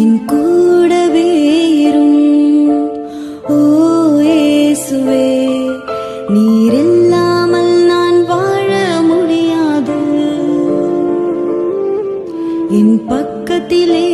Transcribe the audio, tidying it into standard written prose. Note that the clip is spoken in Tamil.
என் கூடவே இரும். ஓ இயேசுவே, நீர் இல்லாமல் நான் வாழ முடியாது. என் பக்கத்திலே